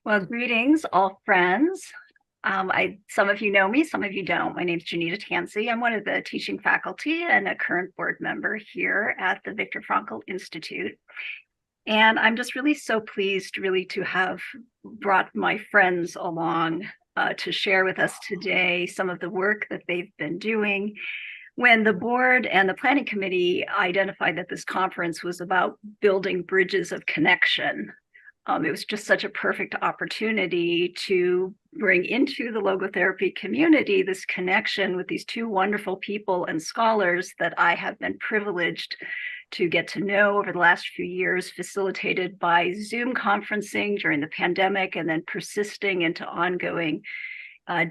Well, greetings, all friends. Some of you know me, some of you don't. My name is J.Tansey. I'm one of the teaching faculty and a current board member here at the Viktor Frankl Institute. And I'm just really so pleased to have brought my friends along to share with us today some of the work that they've been doing. When the board and the planning committee identified that this conference was about building bridges of connection, it was just such a perfect opportunity to bring into the logotherapy community this connection with these two wonderful people and scholars that I have been privileged to get to know over the last few years, facilitated by Zoom conferencing during the pandemic and then persisting into ongoing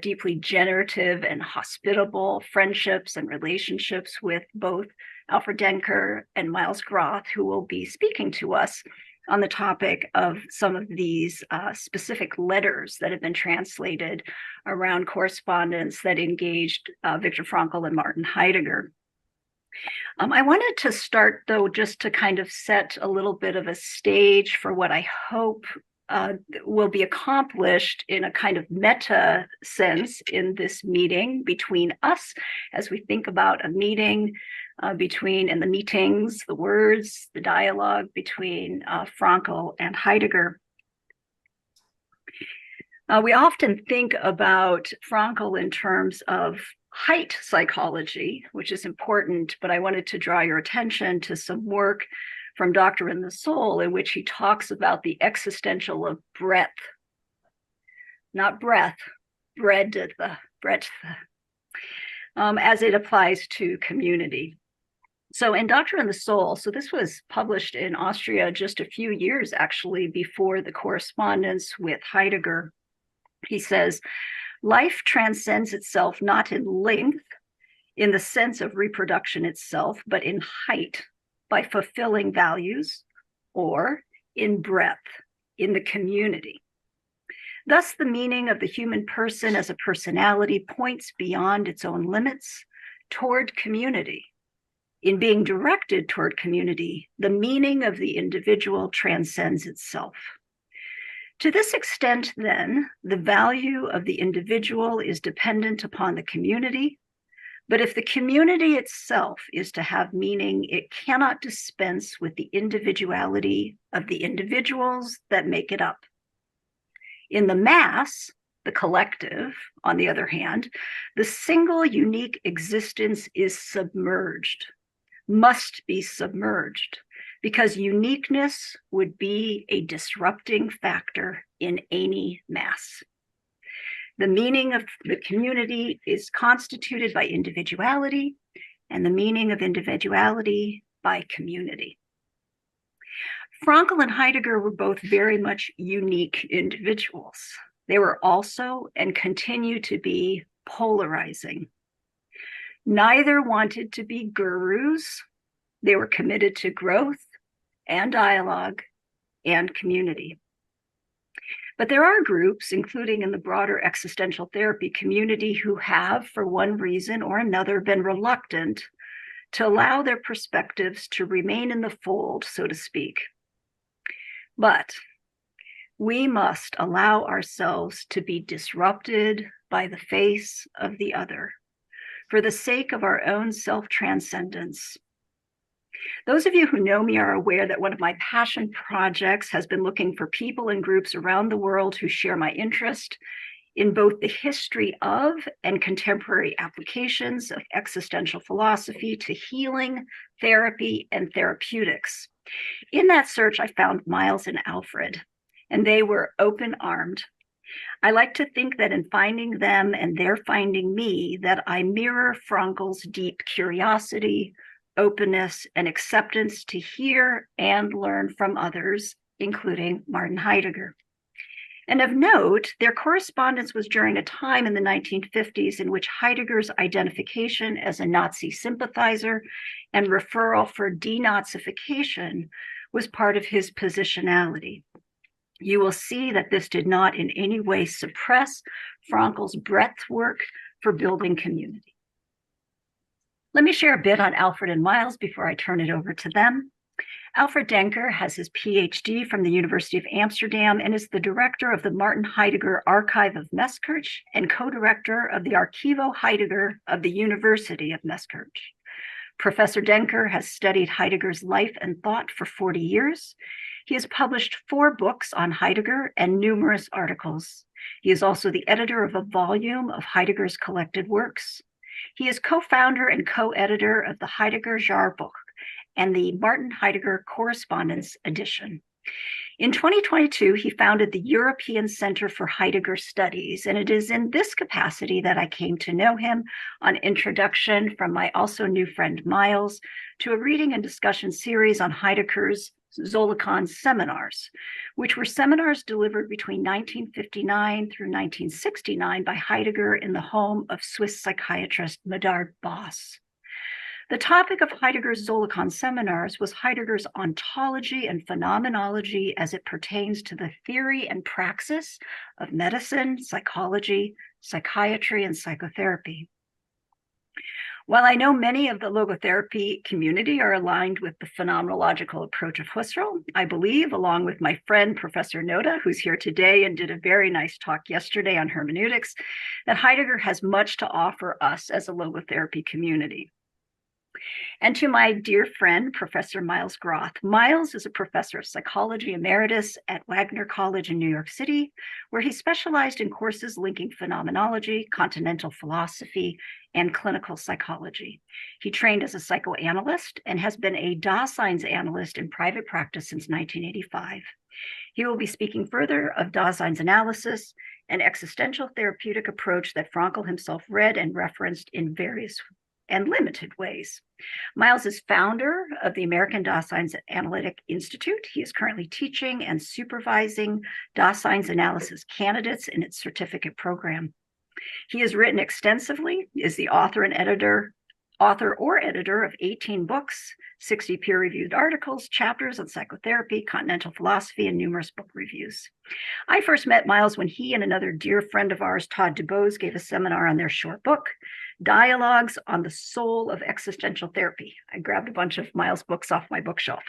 deeply generative and hospitable friendships and relationships with both Alfred A.Denker and M.Groth, who will be speaking to us on the topic of some of these specific letters that have been translated around correspondence that engaged Viktor Frankl and Martin Heidegger. I wanted to start, though, just to kind of set a little bit of a stage for what I hope will be accomplished in a kind of meta sense in this meeting between us as we think about a meeting and the meetings, the words, the dialogue between Frankl and Heidegger. We often think about Frankl in terms of height psychology, which is important, but I wanted to draw your attention to some work from Doctor and the Soul, in which he talks about the existential of breadth, not breath, breadth, as it applies to community. So in Doctor and the Soul, so this was published in Austria just a few years actually before the correspondence with Heidegger. He says, life transcends itself not in length, in the sense of reproduction itself, but in height, by fulfilling values, or in breadth, in the community. Thus, the meaning of the human person as a personality points beyond its own limits toward community. In being directed toward community, the meaning of the individual transcends itself. To this extent, then, the value of the individual is dependent upon the community. But if the community itself is to have meaning, it cannot dispense with the individuality of the individuals that make it up. In the mass, the collective, on the other hand, the single unique existence is submerged, must be submerged, because uniqueness would be a disrupting factor in any mass. The meaning of the community is constituted by individuality, and the meaning of individuality by community. Frankl and Heidegger were both very much unique individuals. They were also and continue to be polarizing. Neither wanted to be gurus. They were committed to growth and dialogue and community. But there are groups, including in the broader existential therapy community, who have, for one reason or another, been reluctant to allow their perspectives to remain in the fold, so to speak. But we must allow ourselves to be disrupted by the face of the other, for the sake of our own self-transcendence. Those of you who know me are aware that one of my passion projects has been looking for people and groups around the world who share my interest in both the history of and contemporary applications of existential philosophy to healing, therapy, and therapeutics. In that search, I found Miles and Alfred, and they were open-armed. I like to think that in finding them and their finding me, that I mirror Frankl's deep curiosity, openness, and acceptance to hear and learn from others, including Martin Heidegger. And of note, their correspondence was during a time in the 1950s in which Heidegger's identification as a Nazi sympathizer and referral for denazification was part of his positionality. You will see that this did not in any way suppress Frankl's breadth work for building community. Let me share a bit on Alfred and Miles before I turn it over to them. Alfred Denker has his PhD from the University of Amsterdam and is the director of the Martin Heidegger Archive of Meeskirch and co-director of the Archivo Heidegger of the University of Meeskirch. Professor Denker has studied Heidegger's life and thought for 40 years. He has published 4 books on Heidegger and numerous articles. He is also the editor of a volume of Heidegger's collected works. He is co-founder and co-editor of the Heidegger-Jahrbuch and the Martin Heidegger Correspondence edition. In 2022, he founded the European Center for Heidegger Studies, and it is in this capacity that I came to know him on introduction from my also new friend Miles to a reading and discussion series on Heidegger's Zoolokon seminars, which were seminars delivered between 1959 through 1969 by Heidegger in the home of Swiss psychiatrist Medard Boss. The topic of Heidegger's Zoolokon seminars was Heidegger's ontology and phenomenology as it pertains to the theory and praxis of medicine, psychology, psychiatry, and psychotherapy. While I know many of the logotherapy community are aligned with the phenomenological approach of Husserl, I believe, along with my friend, Professor Janeta, who's here today and did a very nice talk yesterday on hermeneutics, that Heidegger has much to offer us as a logotherapy community. And to my dear friend, Professor Miles Groth. Miles is a professor of psychology emeritus at Wagner College in New York City, where he specialized in courses linking phenomenology, continental philosophy, and clinical psychology. He trained as a psychoanalyst and has been a Daseins analyst in private practice since 1985. He will be speaking further of Daseins analysis, an existential therapeutic approach that Frankl himself read and referenced in various and limited ways. Miles is founder of the American Daseins Analytic Institute. He is currently teaching and supervising Daseins analysis candidates in its certificate program. He has written extensively, is the author or editor of 18 books, 60 peer-reviewed articles, chapters on psychotherapy, continental philosophy, and numerous book reviews. I first met Miles when he and another dear friend of ours, Todd DuBose, gave a seminar on their short book, Dialogues on the Soul of Existential Therapy. I grabbed a bunch of Miles' books off my bookshelf.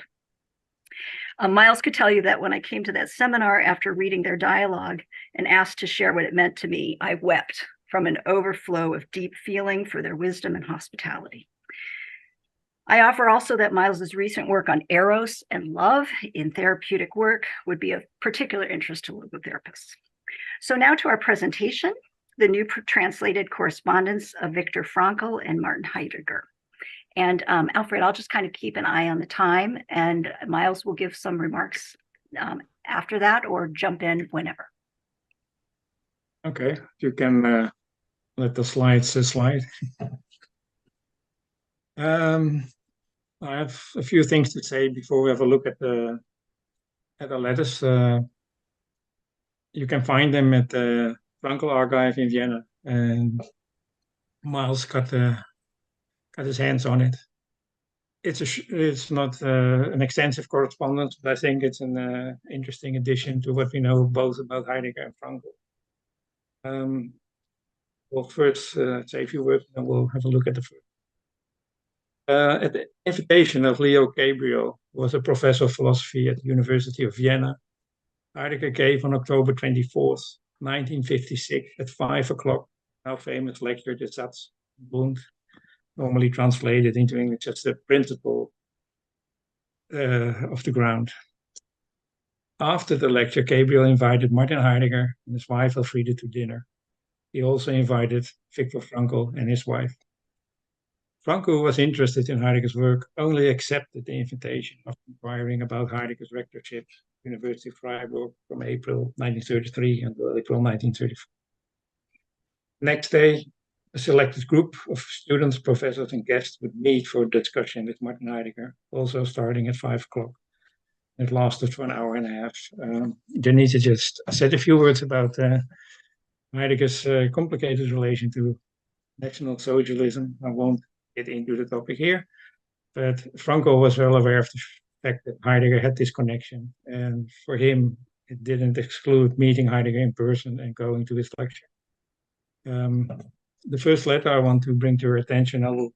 Miles could tell you that when I came to that seminar after reading their dialogue and asked to share what it meant to me, I wept from an overflow of deep feeling for their wisdom and hospitality. I offer also that Miles's recent work on eros and love in therapeutic work would be of particular interest to logotherapists. So now to our presentation, the new translated correspondence of Viktor Frankl and Martin Heidegger. And Alfred, I'll just kind of keep an eye on the time, and Miles will give some remarks after that or jump in whenever. Okay, you can let the slides slide. I have a few things to say before we have a look at the letters. You can find them at the Frankl archive in Vienna, and Miles got his hands on it. It's not an extensive correspondence, but I think it's an interesting addition to what we know both about Heidegger and Frankl. We'll first say a few words, and then we'll have a look at the first. At the invitation of Leo Gabriel, who was a professor of philosophy at the University of Vienna, Heidegger gave on October 24th, 1956, at 5 o'clock, now famous lecture, the Satz, Grund, normally translated into English as the principle of the ground. After the lecture, Gabriel invited Martin Heidegger and his wife Alfred to dinner. He also invited Viktor Frankl and his wife. Frankl, who was interested in Heidegger's work, only accepted the invitation after inquiring about Heidegger's rectorship at the University of Freiburg from April 1933 until April 1934. Next day, a selected group of students, professors, and guests would meet for a discussion with Martin Heidegger, also starting at 5 o'clock. It lasted for an hour and a half. Janeta just said a few words about Heidegger's complicated relation to National Socialism. I won't get into the topic here, but Frankl was well aware of the fact that Heidegger had this connection, and for him, it didn't exclude meeting Heidegger in person and going to his lecture. The first letter I want to bring to your attention, I will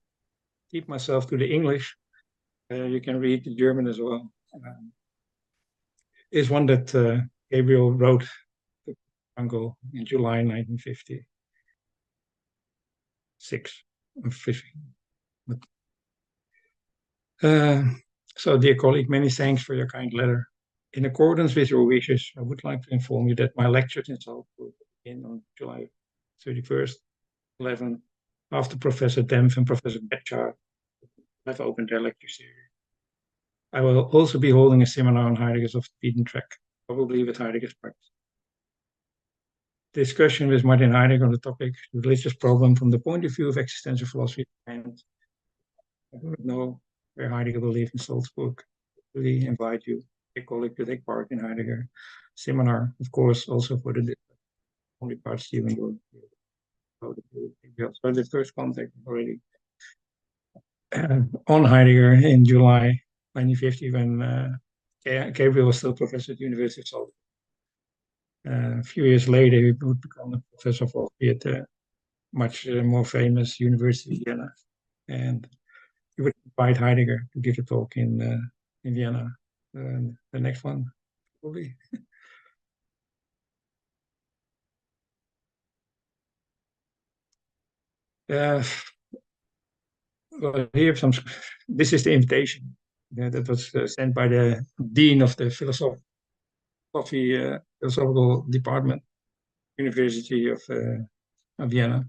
keep myself to the English, You can read the German as well. Is one that Gabriel wrote to Frankl in July 1956 or 50. So, dear colleague, many thanks for your kind letter. In accordance with your wishes, I would like to inform you that my lectures in Salzburg begin on July 31st, 11, after Professor Dempf and Professor Betchard have opened their lecture series. I will also be holding a seminar on Heidegger's Off the Beaten Track, probably with Heidegger's practice. Discussion with Martin Heidegger on the topic, the religious problem from the point of view of existential philosophy, and I do not know where Heidegger will live in Salzburg. I really invite you, a colleague, to take part in Heidegger seminar, of course, also for the only part Stephen will. So the first contact already on Heidegger in July 1950 when Gabriel was still professor at the University of Salzburg. A few years later, he would become a professor of philosophy at the much more famous University of Vienna. And he would invite Heidegger to give a talk in Vienna. The next one, probably. Well, here some. This is the invitation that was sent by the dean of the philosophical department, University of Vienna,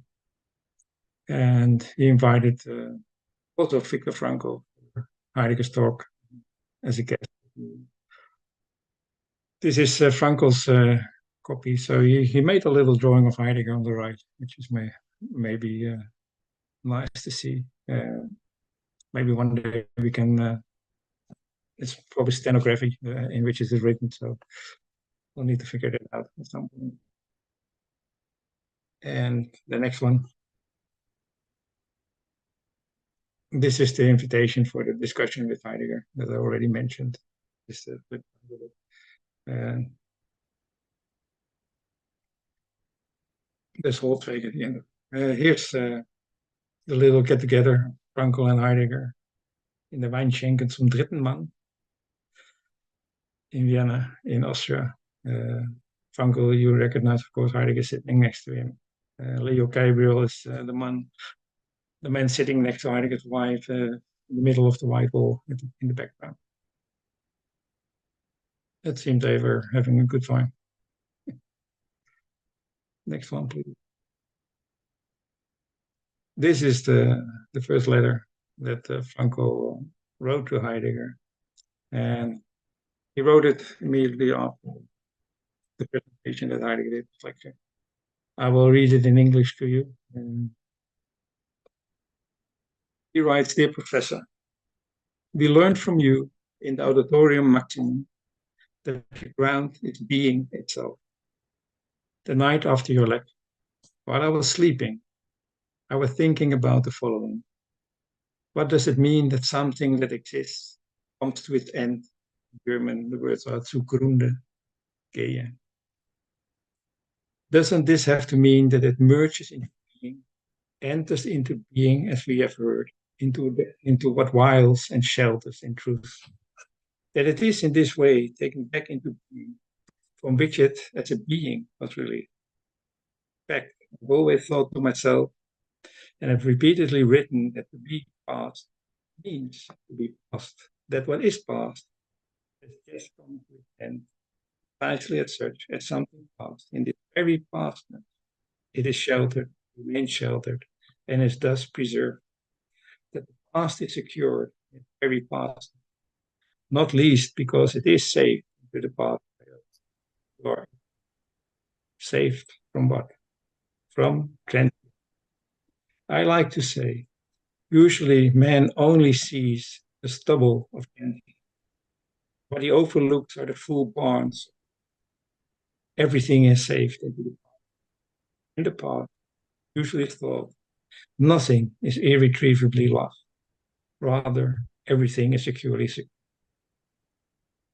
and he invited also Viktor Frankl for Heidegger's talk as a guest. This is Frankl's copy, so he made a little drawing of Heidegger on the right, which is maybe nice to see. Maybe one day we can. It's probably stenography in which it is written, so we'll need to figure that out at some point. And the next one. This is the invitation for the discussion with Heidegger that I already mentioned. This whole trade at the end. Here's the little get-together, Frankl and Heidegger in the Weinschenken zum dritten Mann in Vienna, in Austria. Frankl, you recognize, of course, Heidegger sitting next to him. Leo Gabriel is the man sitting next to Heidegger's wife in the middle of the white wall in the background. It seemed they were having a good time. Next one, please. This is the first letter that Frankl wrote to Heidegger. And he wrote it immediately after the presentation that Heidegger did. Lecture. I will read it in English to you. He writes, "Dear Professor, we learned from you in the Auditorium Maximum that the ground is being itself. The night after your lecture, while I was sleeping, I was thinking about the following. What does it mean that something that exists comes to its end? In German, the words are zu Grunde gehe. Doesn't this have to mean that it merges into being, enters into being, as we have heard, into what wiles and shelters in truth? That it is in this way taken back into being, from which it, as a being, was released. In fact, I've always thought to myself, and I've repeatedly written, that to be past means to be past, that what is past has just come to an end, precisely as such as something past. In this very pastness, it is sheltered, remains sheltered, and is thus preserved. That the past is secured in the very past, not least because it is safe to the past. Or saved from what? From cleansing. I like to say, usually man only sees the stubble of cleansing. What he overlooks are the full barns. Everything is saved into the past. In the past, usually thought, nothing is irretrievably lost. Rather, everything is securely secured.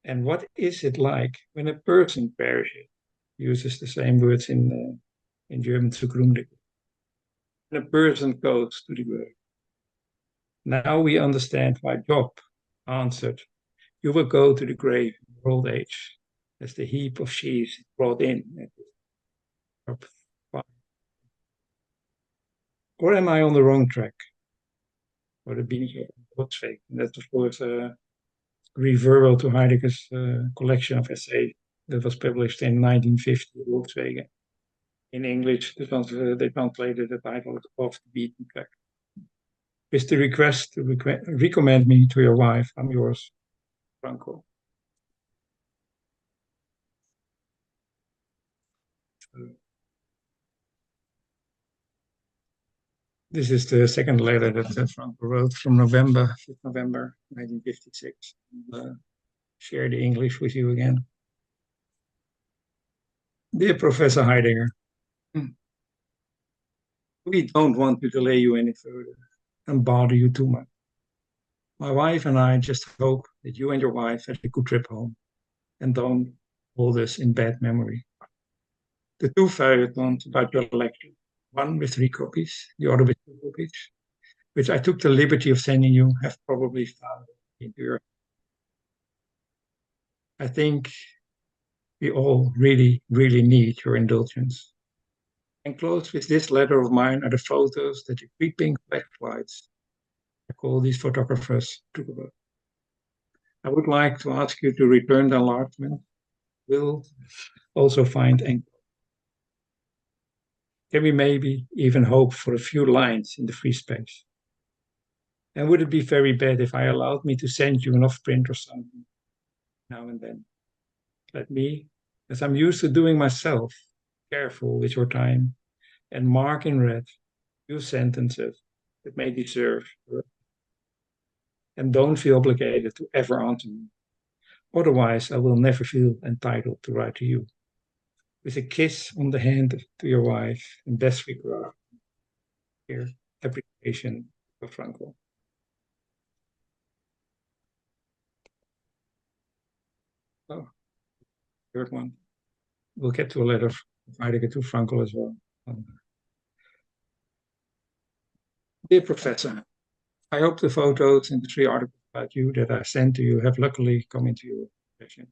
And what is it like when a person perishes? Uses the same words in German, zugrunde. When a person goes to the grave. Now we understand why Job answered, "You will go to the grave in your old age, as the heap of sheaves brought in at the fire. Or am I on the wrong track?" Or the beams of Volkswagen. That's, of course, a reverbal to Heidegger's collection of essays that was published in 1950, Volkswagen. In English, they translated the title Off the Beaten Track. With the request to recommend me to your wife, I'm yours, Frankl. This is the second letter that Frankl wrote from November, 5th November 1956. I'll share the English with you again. Dear Professor Heidegger, we don't want to delay you any further and bother you too much. My wife and I just hope that you and your wife have a good trip home and don't hold us in bad memory. The two feuilletons about your lecture, one with 3 copies, the other with 2 copies, which I took the liberty of sending you, have probably found into your. I think we all really, really need your indulgence. Enclosed with this letter of mine are the photos that the creeping flashlights, I call these photographers, took about. I would like to ask you to return the enlargement. We'll also find M.Groth. Can we maybe even hope for a few lines in the free space? And would it be very bad if I allowed me to send you an off-print or something now and then? Let me, as I'm used to doing myself, careful with your time and mark in red few sentences that may deserve, and don't feel obligated to ever answer me. Otherwise, I will never feel entitled to write to you. With a kiss on the hand to your wife, and best regard, here, appreciation for Frankl. Oh, third one. We'll get to a letter of Heidegger to Frankl as well. Dear Professor, I hope the photos and the 3 articles about you that I sent to you have luckily come into your possession.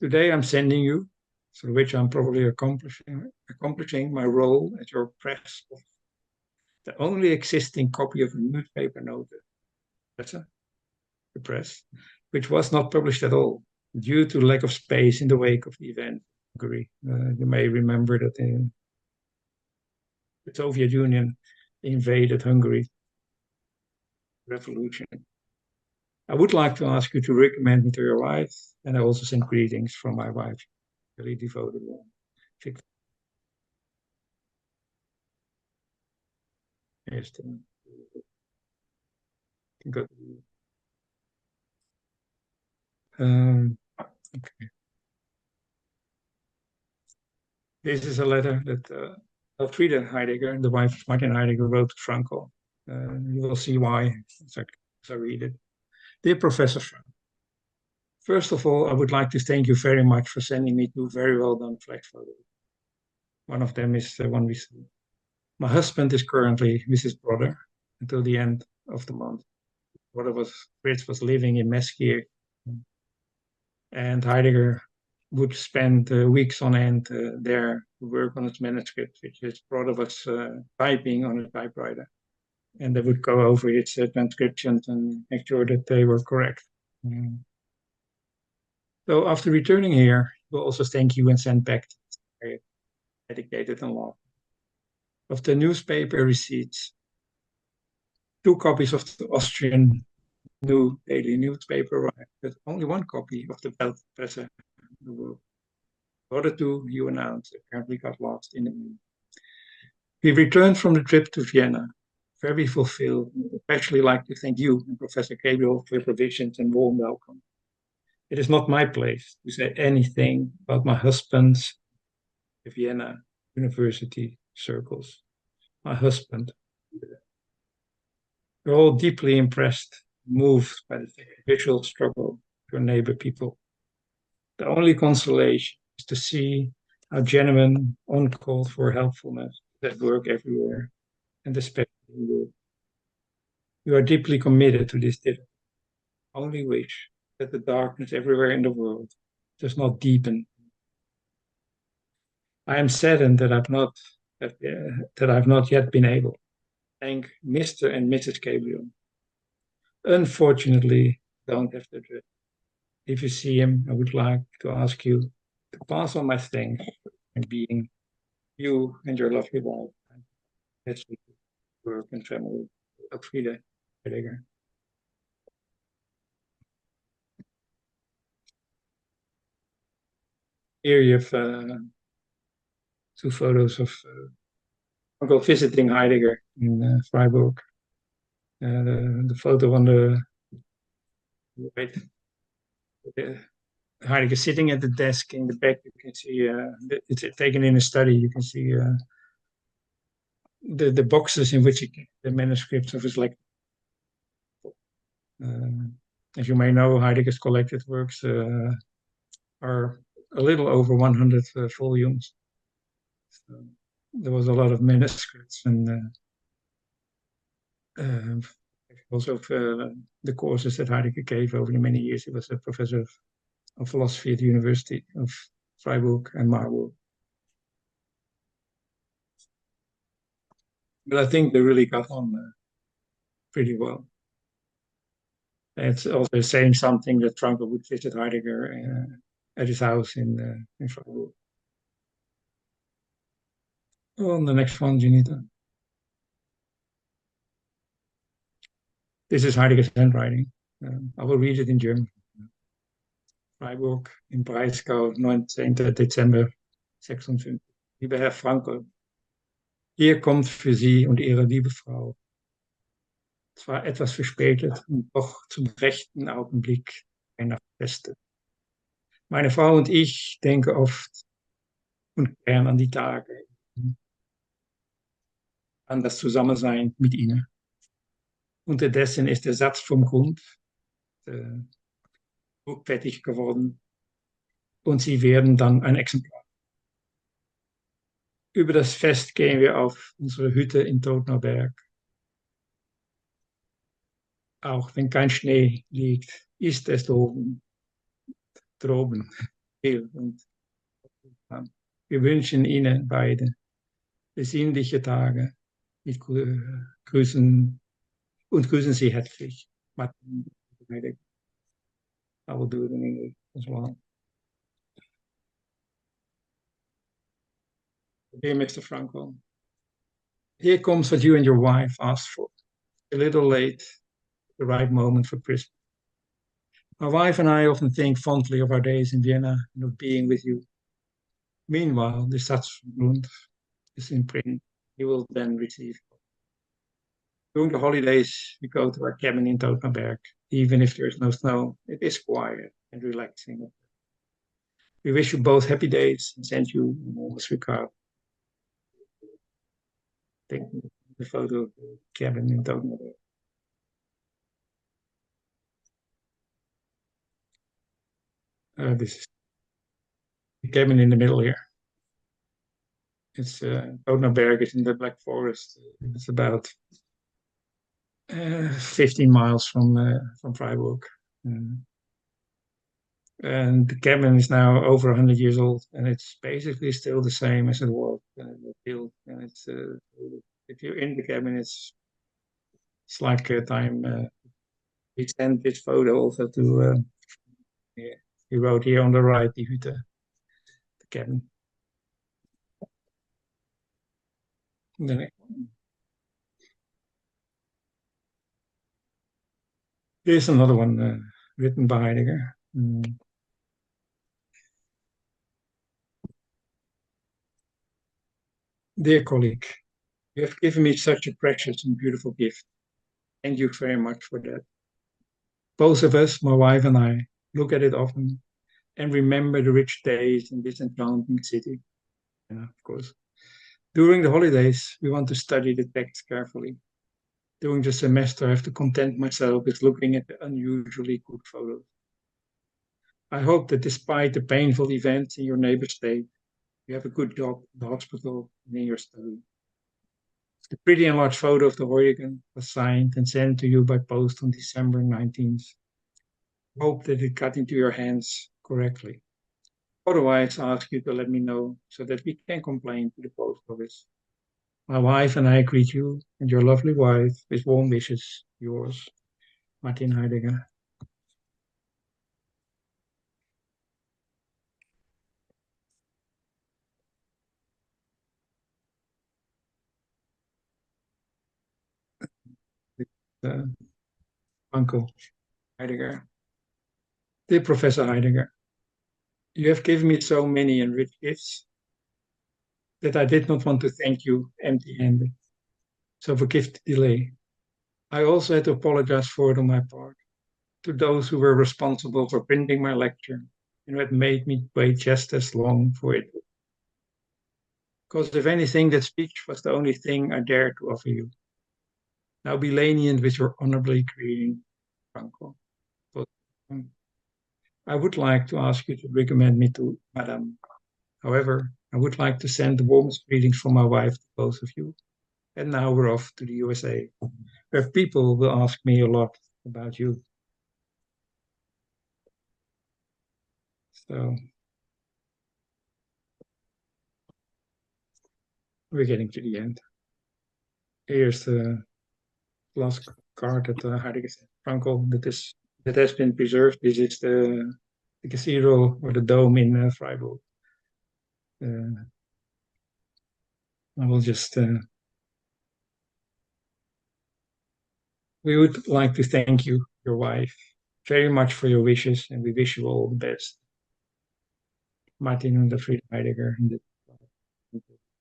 Today I'm sending you, through which I'm probably accomplishing my role as your press, the only existing copy of a newspaper notice, the press, which was not published at all due to lack of space in the wake of the event in Hungary. You may remember that the Soviet Union invaded Hungary. Revolution. I would like to ask you to recommend me to your wife, and I also send greetings from my wife, really devoted one, Viktor. Here's the good. Okay. This is a letter that Alfred Heidegger, the wife of Martin Heidegger, wrote to Frankl. You will see why as I read it. Dear Professor Frankl, first of all, I would like to thank you very much for sending me 2 very well done flash photos. One of them is the one we saw. My husband is currently with his brother until the end of the month. Fritz was living in Mesquier, and Heidegger would spend weeks on end there to work on his manuscript, which his brother was typing on a typewriter. And they would go over its transcriptions and make sure that they were correct. So after returning here, we'll also thank you and send back dedicated and law of the newspaper receipts, 2 copies of the Austrian new daily newspaper, but only 1 copy of the Weltpresse in the world. The other 2 you announced apparently got lost in the mail. We returned from the trip to Vienna, very fulfilled. I'd especially like to thank you and Professor Gabriel for your provisions and warm welcome. It is not my place to say anything about my husband's Vienna University circles. My husband. We're all deeply impressed, moved by the visual struggle of your neighbor people. The only consolation is to see how genuine, uncalled for helpfulness is at work everywhere, and especially in Europe. You are deeply committed to this only wish that the darkness everywhere in the world does not deepen. I am saddened that I've not yet been able. Thank Mr. and Mrs. Gabriel. Unfortunately, don't have the address. If you see him, I would like to ask you to pass on my thanks and being you and your lovely wife. That's with work and family. Alfred Heidegger. Here you have two photos of Uncle visiting Heidegger in Freiburg. The photo on the right, Heidegger sitting at the desk in the back. You can see it's taken in a study. You can see the boxes in which he kept the manuscripts of his lecture. As you may know, Heidegger's collected works are a little over 100 volumes. So there was a lot of manuscripts and also the courses that Heidegger gave over the many years. He was a professor of philosophy at the University of Freiburg and Marburg. But I think they really got on pretty well. It's also saying something that Frankl would visit Heidegger at his house in Freiburg. On the next one, Janeta. This is Heidegger's handwriting. I will read it in German. Freiburg im Breisgau, 19. Dezember 56. Lieber Herr Frankl, hier kommt für Sie und Ihre liebe Frau. Zwar etwas verspätet und doch zum rechten Augenblick einer Feste. Meine Frau und ich denken oft und gern an die Tage, an das Zusammensein mit Ihnen. Unterdessen ist der Satz vom Grund fertig geworden und Sie werden dann ein Exemplar. Über das Fest gehen wir auf unsere Hütte in Todnerberg. Auch wenn kein Schnee liegt, ist es droben viel. Und wir wünschen Ihnen beide besinnliche Tage mit Grüßen und grüßen Sie herzlich. Martin Heidegger. I will do it in English as well. Dear Mr. Frankl, here comes what you and your wife asked for. A little late, the right moment for Christmas. My wife and I often think fondly of our days in Vienna and of being with you. Meanwhile, the Satz from Grund is in print. You will then receive. During the holidays, we go to our cabin in Totnerberg. Even if there is no snow, it is quiet and relaxing. We wish you both happy days and send you enormous regard. Take the photo of the cabin in Totnerberg. This is the cabin in the middle here. It's Totnerberg is in the Black Forest. It's about 15 miles from Freiburg. And the cabin is now over 100 years old, and it's basically still the same as it was built. And it's if you're in the cabin, it's like a time. We sent this photo also to. He wrote here on the right, die Hütte, the cabin. The next one. Here's another one written by Heidegger. Dear colleague, you have given me such a precious and beautiful gift. Thank you very much for that. Both of us, my wife and I, look at it often and remember the rich days in this enchanting city. And of course, during the holidays, we want to study the text carefully. During the semester, I have to content myself with looking at the unusually good photos. I hope that despite the painful events in your neighbor state, you have a good job in the hospital and in your study. The pretty enlarged photo of the Huygens was signed and sent to you by post on December 19th. hope that it got into your hands correctly. Otherwise, I ask you to let me know so that we can complain to the post office. My wife and I greet you and your lovely wife with warm wishes. Yours, Martin Heidegger. Uh, Uncle Heidegger. Dear Professor Heidegger, you have given me so many and rich gifts that I did not want to thank you empty-handed. So forgive the delay. I also had to apologize for it on my part to those who were responsible for printing my lecture and who had made me wait just as long for it. Because if anything, that speech was the only thing I dared to offer you. Now be lenient with your honorably greeting, Frankl. I would like to ask you to recommend me to Madame. However, I would like to send the warmest greetings from my wife to both of you. And now we're off to the USA, where people will ask me a lot about you. So we're getting to the end. Here's the last card that Heidegger said, Frankl, that has been preserved. This is the cathedral or the dome in Freiburg. I will just. We would like to thank you, your wife, very much for your wishes, and we wish you all the best. Martin and Frieda Heidegger in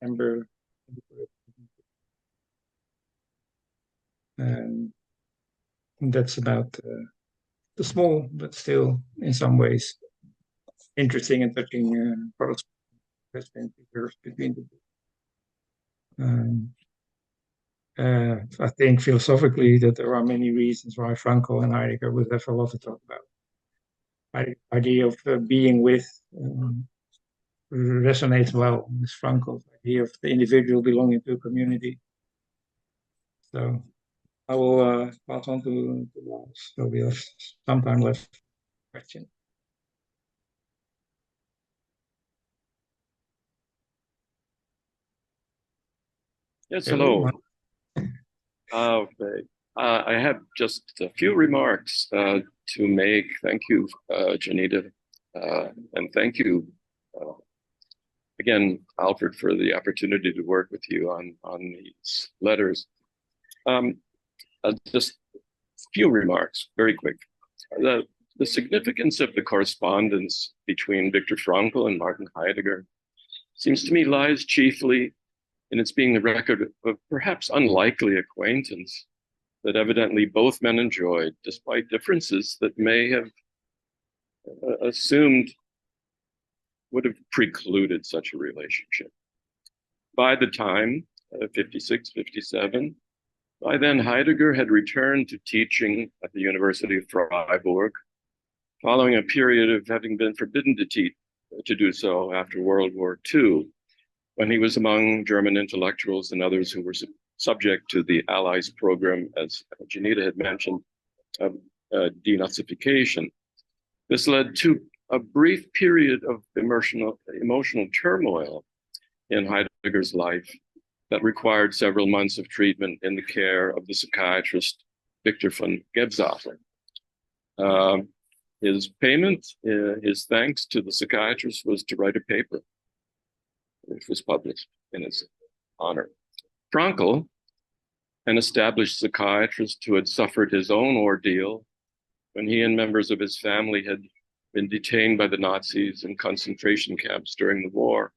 December. And that's about the small, but still, in some ways, interesting and touching correspondence that's been preserved between the two. I think philosophically that there are many reasons why Frankl and Heidegger would have a lot to talk about. The idea of being with resonates well with Frankl's idea of the individual belonging to a community. So I will pass on to Lars, so we have some time left for question. Yes, hello. Okay. I have just a few remarks to make. Thank you, Janeta, and thank you again, Alfred, for the opportunity to work with you on these letters. Just a few remarks, very quick. The significance of the correspondence between Viktor Frankl and Martin Heidegger seems to me lies chiefly in its being the record of perhaps unlikely acquaintance that evidently both men enjoyed, despite differences that may have assumed would have precluded such a relationship. By the time, 56, 57, by then Heidegger had returned to teaching at the University of Freiburg, following a period of having been forbidden to do so after World War II, when he was among German intellectuals and others who were subject to the Allies program, as Janeta had mentioned, of denazification. This led to a brief period of emotional turmoil in Heidegger's life that required several months of treatment in the care of the psychiatrist Viktor von Gebsather. His payment, his thanks to the psychiatrist was to write a paper, which was published in his honor. Frankl, an established psychiatrist who had suffered his own ordeal when he and members of his family had been detained by the Nazis in concentration camps during the war,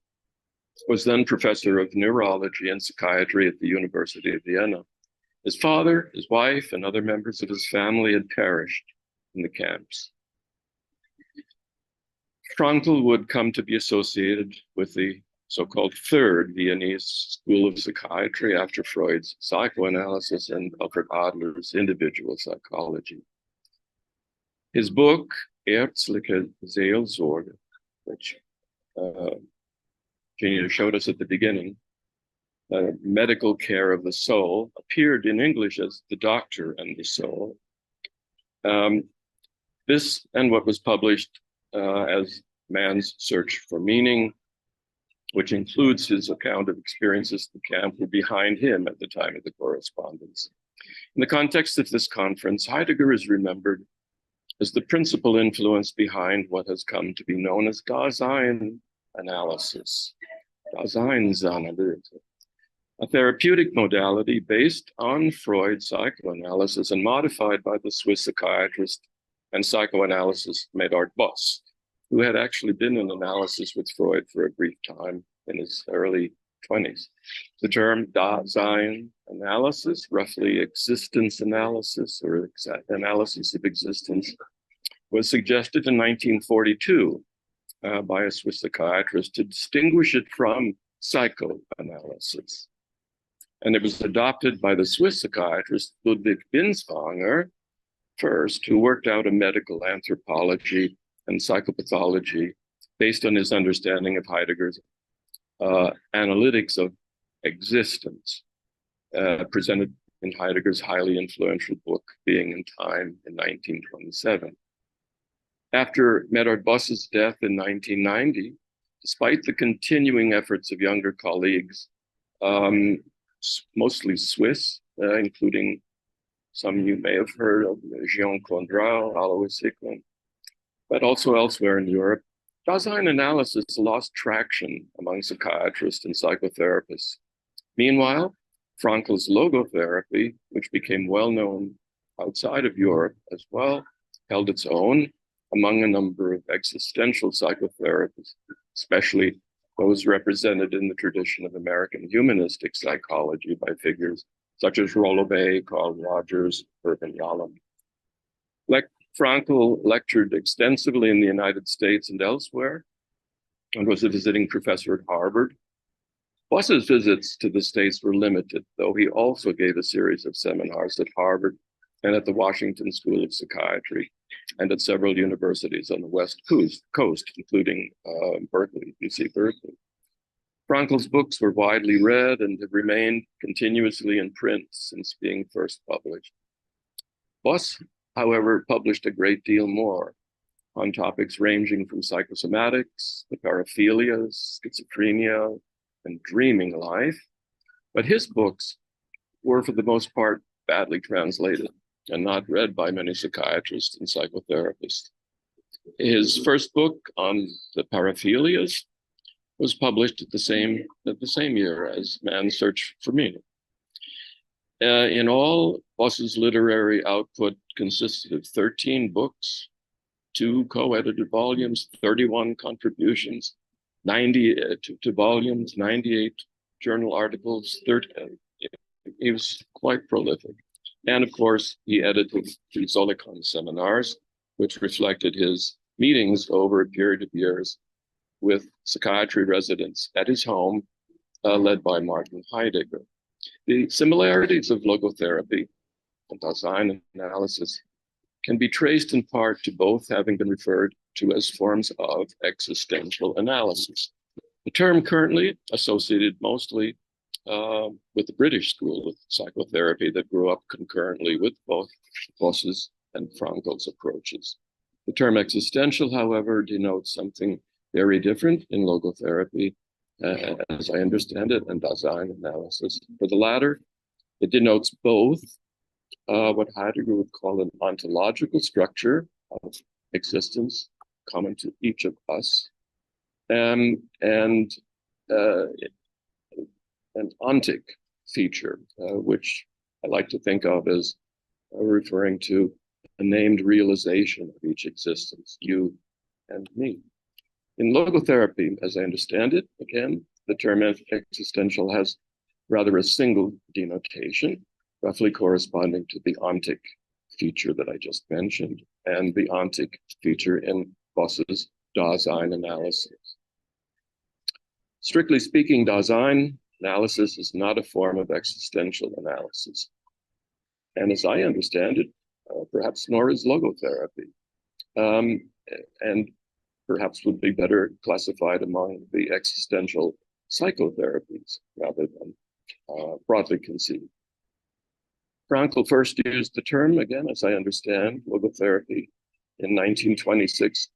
was then professor of neurology and psychiatry at the University of Vienna. His father, his wife, and other members of his family had perished in the camps. Frankl would come to be associated with the so-called third Viennese school of psychiatry after Freud's psychoanalysis and Alfred Adler's individual psychology. His book, Ärztliche Seelsorge, which Janeta showed us at the beginning, Medical Care of the Soul, appeared in English as The Doctor and the Soul. This and what was published as Man's Search for Meaning, which includes his account of experiences in camp, were behind him at the time of the correspondence. In the context of this conference, Heidegger is remembered as the principal influence behind what has come to be known as Dasein analysis, Daseinsanalyse, a therapeutic modality based on Freud's psychoanalysis and modified by the Swiss psychiatrist and psychoanalyst Medard Boss, who had actually been in analysis with Freud for a brief time in his early 20s. The term Dasein analysis, roughly existence analysis or analysis of existence, was suggested in 1942 by a Swiss psychiatrist to distinguish it from psychoanalysis. And it was adopted by the Swiss psychiatrist Ludwig Binswanger first, who worked out a medical anthropology and psychopathology based on his understanding of Heidegger's analytics of existence, presented in Heidegger's highly influential book, Being and Time, in 1927. After Medard Boss's death in 1990, despite the continuing efforts of younger colleagues, mostly Swiss, including some you may have heard of, Jean Condrat, Alois Hickman, but also elsewhere in Europe, Dasein analysis lost traction among psychiatrists and psychotherapists. Meanwhile, Frankl's logotherapy, which became well known outside of Europe as well, held its own among a number of existential psychotherapists, especially those represented in the tradition of American humanistic psychology by figures such as Rollo Bay, Carl Rogers, Irvin Yalom. Frankl lectured extensively in the United States and elsewhere, and was a visiting professor at Harvard. Boss's visits to the States were limited, though he also gave a series of seminars at Harvard and at the Washington School of Psychiatry, and at several universities on the West Coast, including Berkeley, UC Berkeley. Frankl's books were widely read and have remained continuously in print since being first published. Boss, however, published a great deal more on topics ranging from psychosomatics, the paraphilias, schizophrenia, and dreaming life. But his books were, for the most part, badly translated and not read by many psychiatrists and psychotherapists. His first book on the paraphilias was published at the same year as Man's Search for Meaning. In all, Boss's literary output consisted of 13 books, 2 co-edited volumes, 31 contributions, 92 volumes, 98 journal articles, 30. He was quite prolific. And of course, he edited the Zolikon seminars, which reflected his meetings over a period of years with psychiatry residents at his home, led by Martin Heidegger. The similarities of logotherapy and Dasein analysis can be traced in part to both having been referred to as forms of existential analysis. The term currently associated mostly with the British school of psychotherapy that grew up concurrently with both Boss's and Frankl's approaches. The term existential, however, denotes something very different in logotherapy, as I understand it, and Dasein analysis. For the latter, it denotes both what Heidegger would call an ontological structure of existence common to each of us, and an ontic feature, which I like to think of as referring to a named realization of each existence, you and me. In logotherapy, as I understand it, again, the term existential has rather a single denotation, roughly corresponding to the ontic feature that I just mentioned, and the ontic feature in Boss's Dasein analysis. Strictly speaking, Dasein analysis is not a form of existential analysis. And as I understand it, perhaps nor is logotherapy. And perhaps would be better classified among the existential psychotherapies rather than broadly conceived. Frankl first used the term, again, as I understand, logotherapy, in 1926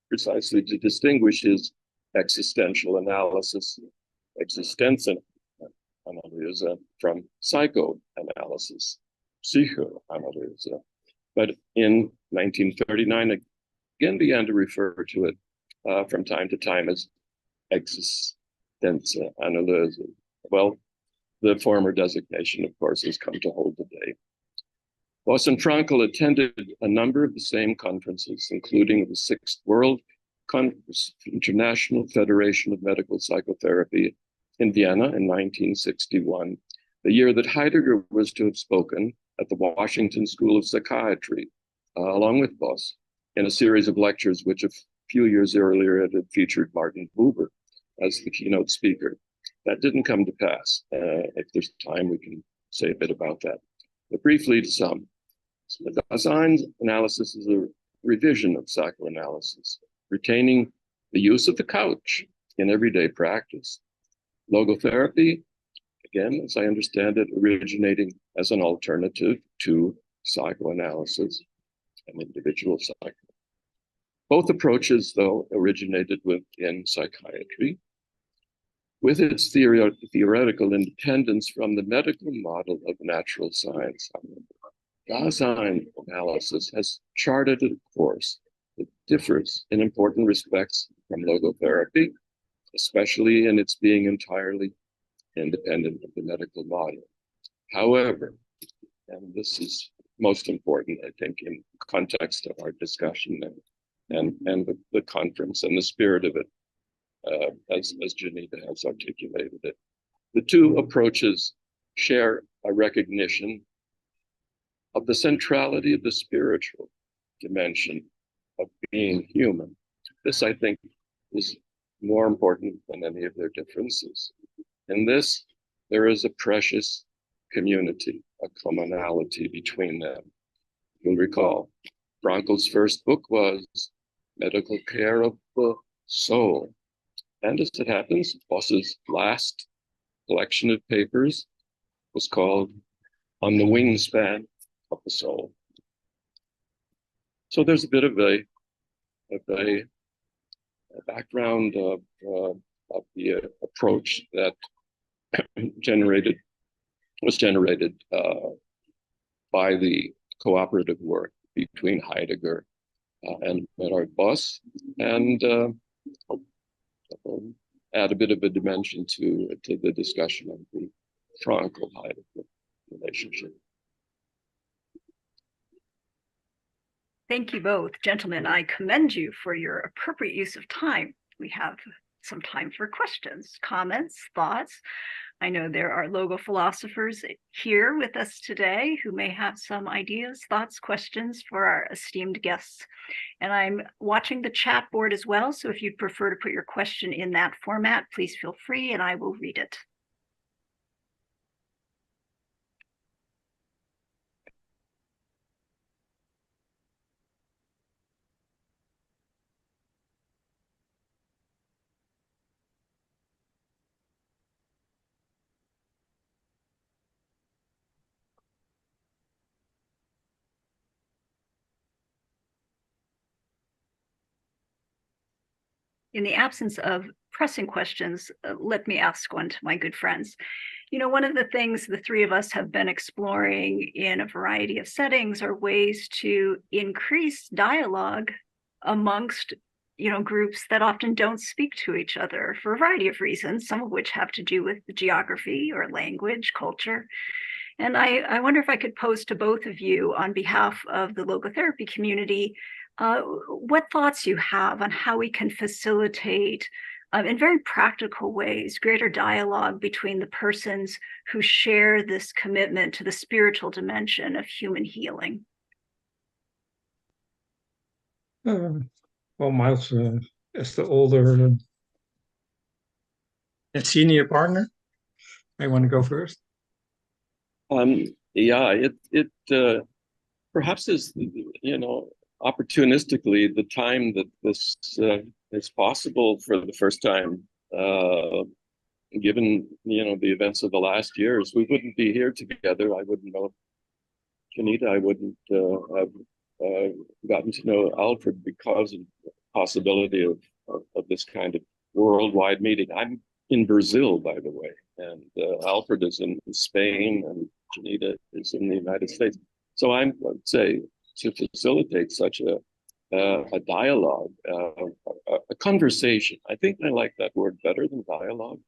precisely to distinguish his existential analysis, Existenzenanalyse, from psychoanalysis, Psychoanalyse. But in 1939, again began to refer to it from time to time as Existenzanalyse. Well, the former designation, of course, has come to hold today. Voss and Frankl attended a number of the same conferences, including the Sixth World Congress, International Federation of Medical Psychotherapy in Vienna in 1961, the year that Heidegger was to have spoken at the Washington School of Psychiatry, along with Voss, in a series of lectures which a few years earlier had featured Martin Buber as the keynote speaker. That didn't come to pass. If there's time, we can say a bit about that. But briefly to sum, Dasein's analysis is a revision of psychoanalysis, retaining the use of the couch in everyday practice. Logotherapy, again, as I understand it, originating as an alternative to psychoanalysis and individual psychoanalysis. Both approaches, though, originated within psychiatry, with its theoretical independence from the medical model of natural science. Dasein analysis has charted a course that differs in important respects from logotherapy, especially in its being entirely independent of the medical model. However, and this is most important, I think, in context of our discussion and the conference and the spirit of it, as Janeta has articulated it. The two approaches share a recognition of the centrality of the spiritual dimension of being human. This, I think, is more important than any of their differences. In this, there is a precious community, a commonality between them. You'll recall, Frankl's first book was Medical Care of the Soul. And as it happens, Voss's last collection of papers was called On the Wingspan of the Soul. So there's a bit of a background of the approach that was generated by the cooperative work between Heidegger and Bernard Voss, and add a bit of a dimension to the discussion of the Frankl-Heidegger relationship. Thank you both, gentlemen. I commend you for your appropriate use of time. We have some time for questions, comments, thoughts. I know there are logo philosophers here with us today who may have some ideas, thoughts, questions for our esteemed guests. And I'm watching the chat board as well, so if you'd prefer to put your question in that format, please feel free and I will read it. In the absence of pressing questions, let me ask one to my good friends. You know, one of the things the three of us have been exploring in a variety of settings are ways to increase dialogue amongst, groups that often don't speak to each other for a variety of reasons, some of which have to do with geography or language, culture. And I wonder if I could pose to both of you on behalf of the logotherapy community, what thoughts you have on how we can facilitate, in very practical ways, greater dialogue between the persons who share this commitment to the spiritual dimension of human healing. Well, Miles, as the older and senior partner, I want to go first. Yeah, it perhaps is, opportunistically the time that this is possible for the first time, given the events of the last years. We wouldn't be here together. I wouldn't know Janeta. I wouldn't have gotten to know Alfred because of the possibility of this kind of worldwide meeting. I'm in Brazil, by the way, and Alfred is in Spain, and Janeta is in the United States. So I would say to facilitate such a dialogue, a conversation. I think I like that word better than dialogue.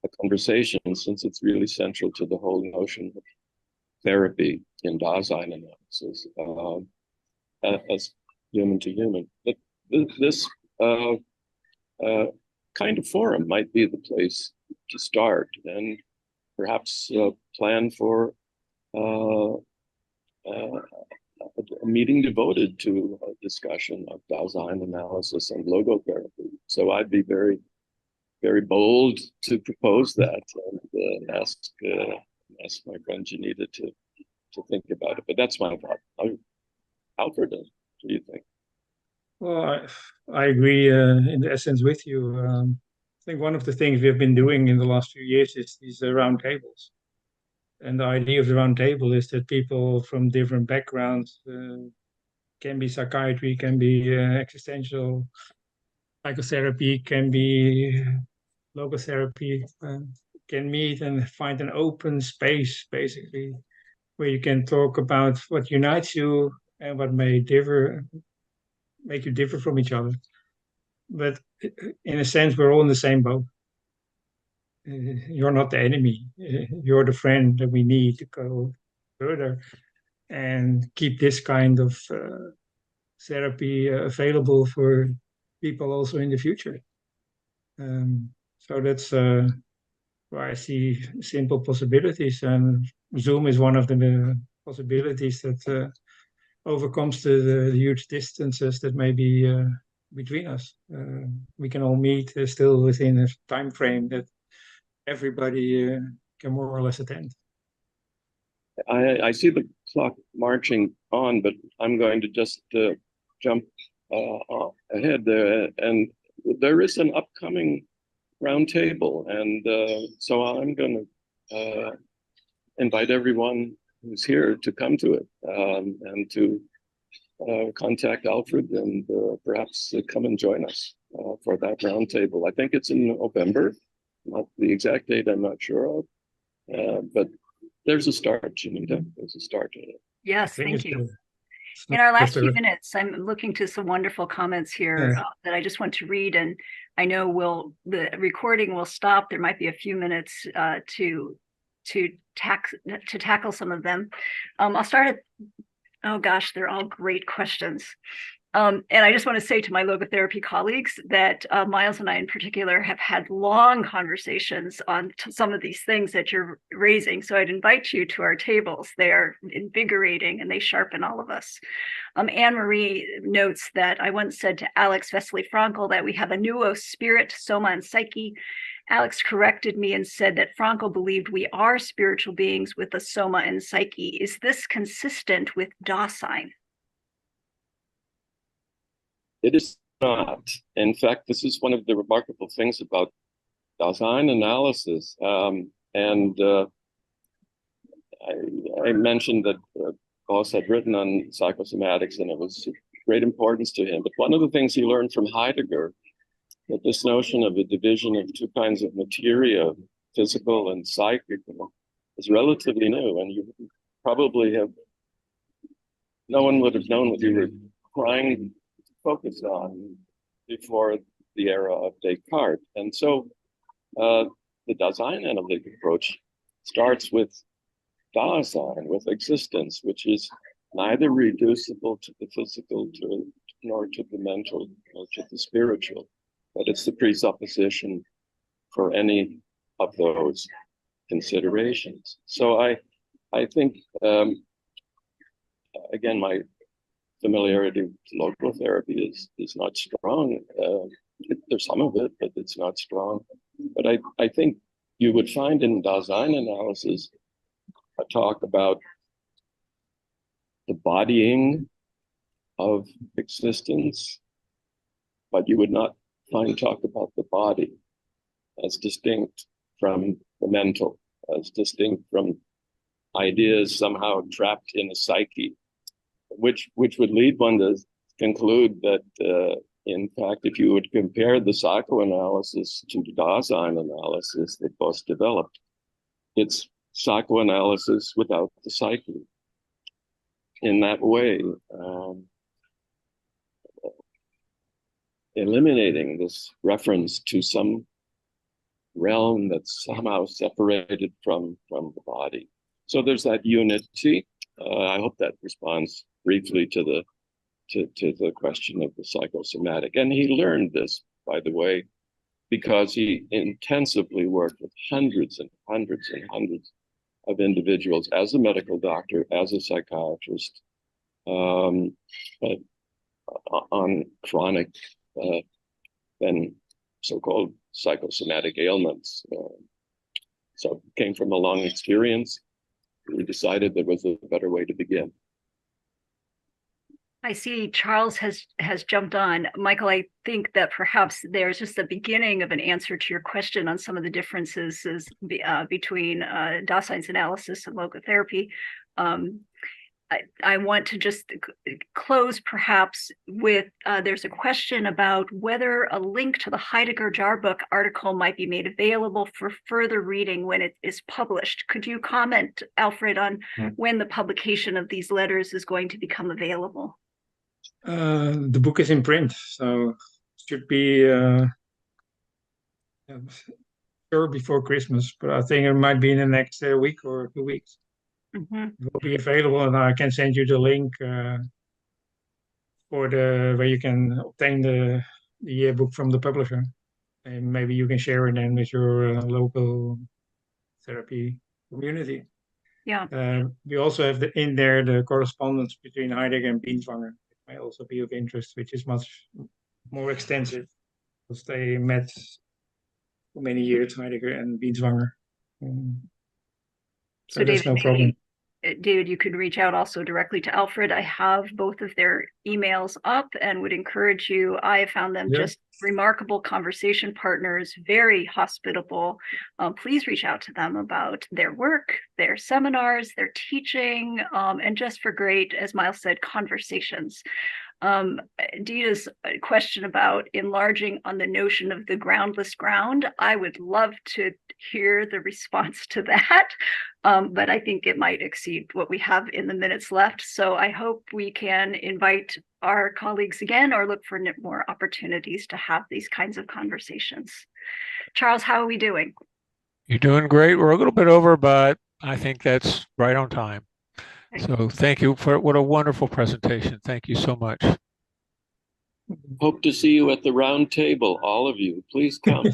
A conversation, since it's really central to the whole notion of therapy in Dasein analysis as human to human. But this kind of forum might be the place to start, and perhaps plan for a meeting devoted to a discussion of Dasein analysis and logotherapy. So I'd be very, very bold to propose that and ask my friend Janeta to think about it. But that's my thought. Alfred, what do you think? Well, I agree in the essence with you. I think one of the things we've been doing in the last few years is these round tables. And the idea of the round table is that people from different backgrounds, can be psychiatry, can be existential psychotherapy, can be logotherapy, can meet and find an open space, basically, where you can talk about what unites you and what may make you differ from each other. But in a sense, we're all in the same boat. You're not the enemy. You're the friend that we need to go further and keep this kind of therapy available for people also in the future. So that's where I see simple possibilities, and Zoom is one of the possibilities that overcomes the huge distances that may be between us. We can all meet still within a time frame that everybody can more or less attend. I see the clock marching on, but I'm going to just jump ahead there. And there is an upcoming roundtable, and so I'm going to invite everyone who's here to come to it, and to contact Alfred and perhaps come and join us for that roundtable. I think it's in November. Not the exact date, I'm not sure of, but there's a start, Janeta. There's a start. Yes, thank you. In our last few minutes, I'm looking to some wonderful comments here that I just want to read, and I know the recording will stop. There might be a few minutes to tackle some of them. I'll start at, oh gosh, they're all great questions. And I just want to say to my logotherapy colleagues that Miles and I in particular have had long conversations on some of these things that you're raising. So I'd invite you to our tables. They are invigorating and they sharpen all of us. Anne-Marie notes that I once said to Alex Frankl that we have a nuos spirit, soma, and psyche. Alex corrected me and said that Frankl believed we are spiritual beings with a soma and psyche. Is this consistent with Dasein? It is not. In fact, this is one of the remarkable things about Dasein analysis. And I mentioned that Gauss had written on psychosomatics, and it was of great importance to him. But one of the things he learned from Heidegger, that this notion of a division of two kinds of materia, physical and psychical, is relatively new. And you probably no one would have known what you were trying focus on before the era of Descartes. And so the Dasein analytic approach starts with Dasein, with existence, which is neither reducible to the physical nor to the mental nor to the spiritual, but it's the presupposition for any of those considerations. So I think, again, my familiarity with logotherapy is not strong. There's some of it, but it's not strong. But I think you would find in Dasein analysis a talk about the bodying of existence, but you would not find talk about the body as distinct from the mental, as distinct from ideas somehow trapped in a psyche which would lead one to conclude that, in fact, if you would compare the psychoanalysis to Dasein analysis that both developed, it's psychoanalysis without the psyche. In that way, eliminating this reference to some realm that's somehow separated from the body. So there's that unity. I hope that responds briefly to the question of the psychosomatic. And he learned this, by the way, because he intensively worked with hundreds and hundreds and hundreds of individuals as a medical doctor, as a psychiatrist, on chronic and so-called psychosomatic ailments. So it came from a long experience. We decided there was a better way to begin. I see Charles has jumped on. Michael, I think that perhaps there's just the beginning of an answer to your question on some of the differences between Dasein's analysis and logotherapy. I want to just close perhaps with, there's a question about whether a link to the Heidegger-Jahrbuch article might be made available for further reading when it is published. Could you comment, Alfred, on when the publication of these letters is going to become available? The book is in print, so it should be sure before Christmas, but I think it might be in the next week or 2 weeks. Mm-hmm. It will be available, and I can send you the link for where you can obtain the yearbook from the publisher, and maybe you can share it then with your local therapy community. Yeah. We also have in there the correspondence between Heidegger and Binswanger. It may also be of interest, which is much more extensive because they met for many years, Heidegger and Binswanger. So that's no problem. David, you could reach out also directly to Alfred. I have both of their emails up and would encourage you. I have found them just remarkable conversation partners, very hospitable. Please reach out to them about their work, their seminars, their teaching, and just for great, as Miles said, conversations. Dita's question about enlarging on the notion of the groundless ground, I would love to hear the response to that, but I think it might exceed what we have in the minutes left. So I hope we can invite our colleagues again or look for more opportunities to have these kinds of conversations. Charles, how are we doing? You're doing great. We're a little bit over, but I think that's right on time. So thank you for what a wonderful presentation. Thank you so much. Hope to see you at the round table, all of you. Please come.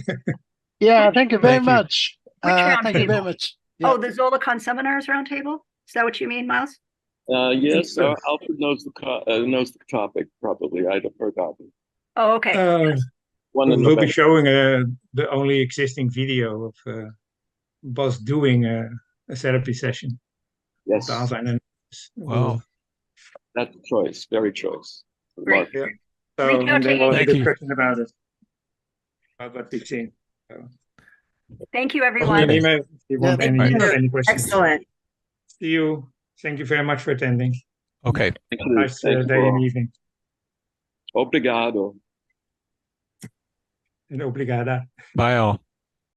Yeah, thank you very much. Which round thank you very table? much. Yeah. Oh, the Zolikon Seminars roundtable? Is that what you mean, Miles? Yes, Alfred knows the topic probably. I forgot. Oh, okay. We'll be showing the only existing video of Bas doing a therapy session. Yes. Wow. That's a choice. Very choice. Great. Yeah. So and then we'll have a Thank you. discussion about it. About what we've seen. So. Thank you, everyone. Email if you want any questions. Excellent. See you. Thank you very much for attending. Okay. Thank you. Nice day and evening. Obrigado. And obrigada. Bye all.